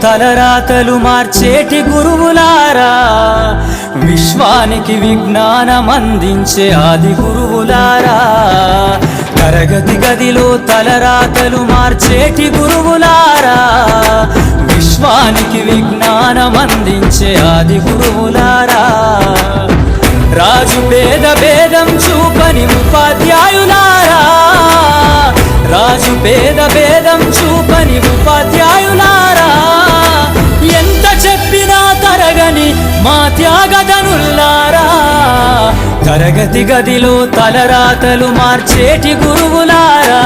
తలరాతలు మార్చేటి గురువులారా, విశ్వానికి విజ్ఞానం అందించే ఆది గురువులారా. తరగతి గదిలో తలరాతలు మార్చేటి గురువులారా, విశ్వానికి విజ్ఞానం అందించే ఆది గురువులారా. రాజు పేద భేదం చూపని ఉపాధ్యాయులారా, రాజు పేద భేదం చూపని ఉపాధ్యాయులారా. ఎంత చెప్పినా తరగని మా త్యాగధనులారా, తరగతి గదిలో తలరాతలు మార్చేటి గురువులారా,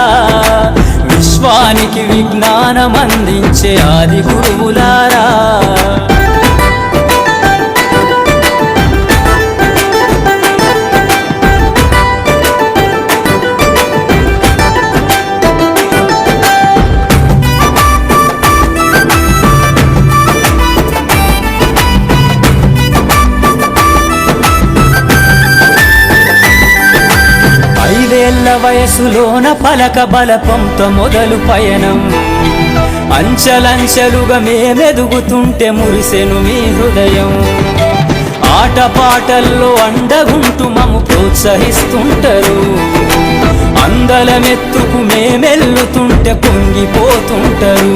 విశ్వానికి విజ్ఞానం అందించే ఆది గురువులారా. వయసులోన పలక బలపంతో మొదలు పయనం, అంచలంచెలుగా మేమెదుగుతుంటే మురిసెను మీ హృదయం. ఆటపాటల్లో అండగుంటూ మము ప్రోత్సహిస్తుంటారు, అందలమెత్తుకు మేమెల్లుతుంటే పొంగిపోతుంటారు.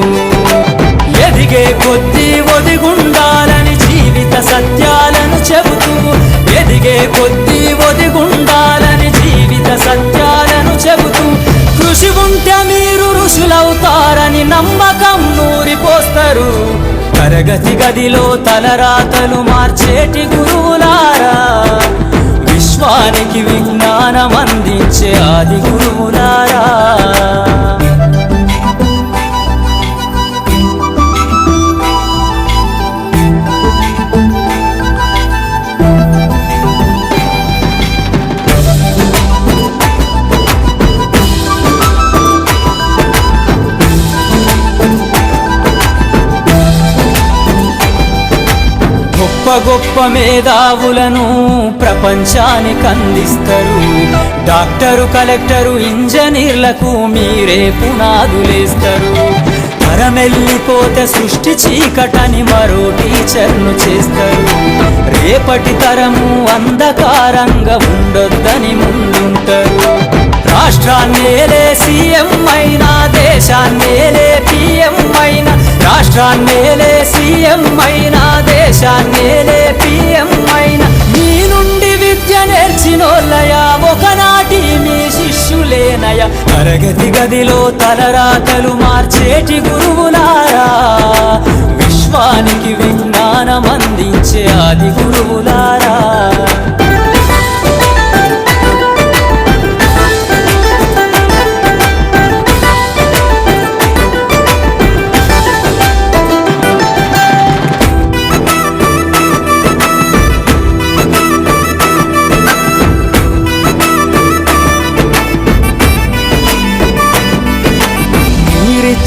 ఎదిగే కొద్దీ ఒదిగుండాలని జీవిత సత్యాలను చెబుతూ, ఎదిగే కొద్దీ ఒదిగుండాలని జీవిత సత్యాలను చెబుతూ, కృషి ఉంటే మీరు ఋషులవుతారని నమ్మకం నూరిపోస్తారు. తరగతి గదిలో తలరాతలు మార్చేటి గురువులారా, విశ్వానికి విజ్ఞానం అందించే ఆది గురువులారా. గొప్ప గొప్ప మేధావులను ప్రపంచానికి అందిస్తారు. డాక్టరు, కలెక్టరు, ఇంజనీర్లకు మీరే పునాదులేస్తారు. తరమెల్లిపోతే సృష్టి చీకటని మరో టీచర్ను చేస్తారు. రేపటి తరము అంధకారంగా ఉండొద్దని ముందుంటారు. రాష్ట్రాన్నేలే సీఎం అయినా, దేశాన్నేలే పిఎం అయినా, రాష్ట్రాన్నేలే సీఎం అయినా, దేశాన్నేలే పిఎం అయినా, మీ నుండి విద్య నేర్చినోళ్ళయా, ఒకనాటి మీ శిష్యులేనయా. తరగతి గదిలో తలరాతలు మార్చేటి గురువులారా, విశ్వానికి విజ్ఞానం అందించే ఆది గురువులారా.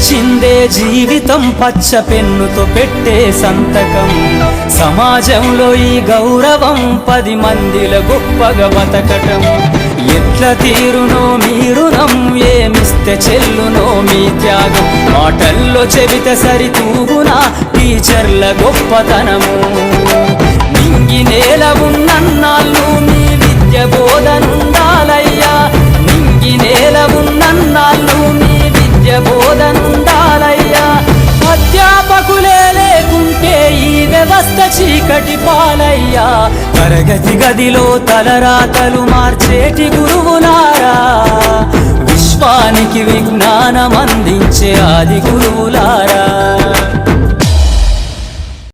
చిందే జీవితం పచ్చ పెన్నుతో పెట్టే సంతకం, సమాజంలో ఈ గౌరవం 10 మందిల గొప్పగా బతకటం. ఎట్ల తీరునో మీ రుణం, ఏమిస్తే చెల్లునో మీ త్యాగం. మాటల్లో చెబితే సరితూగునా టీచర్ల గొప్పతనము. నింగి నేల ఉన్నన్నాళ్ళు మీ విద్య బోధనుండాలయ్యా, నింగి నేల ఉన్నన్నాళ్ళు మీ విద్య బోధనుండాలయ్యా. అధ్యాపకులే లేకుంటే ఈ వ్యవస్థ చీకటి పాలయ్యా. తరగతి గదిలో తలరాతలు మార్చేటి గురువులారా, విశ్వానికి విజ్ఞానం అందించే ఆది గురువులారా.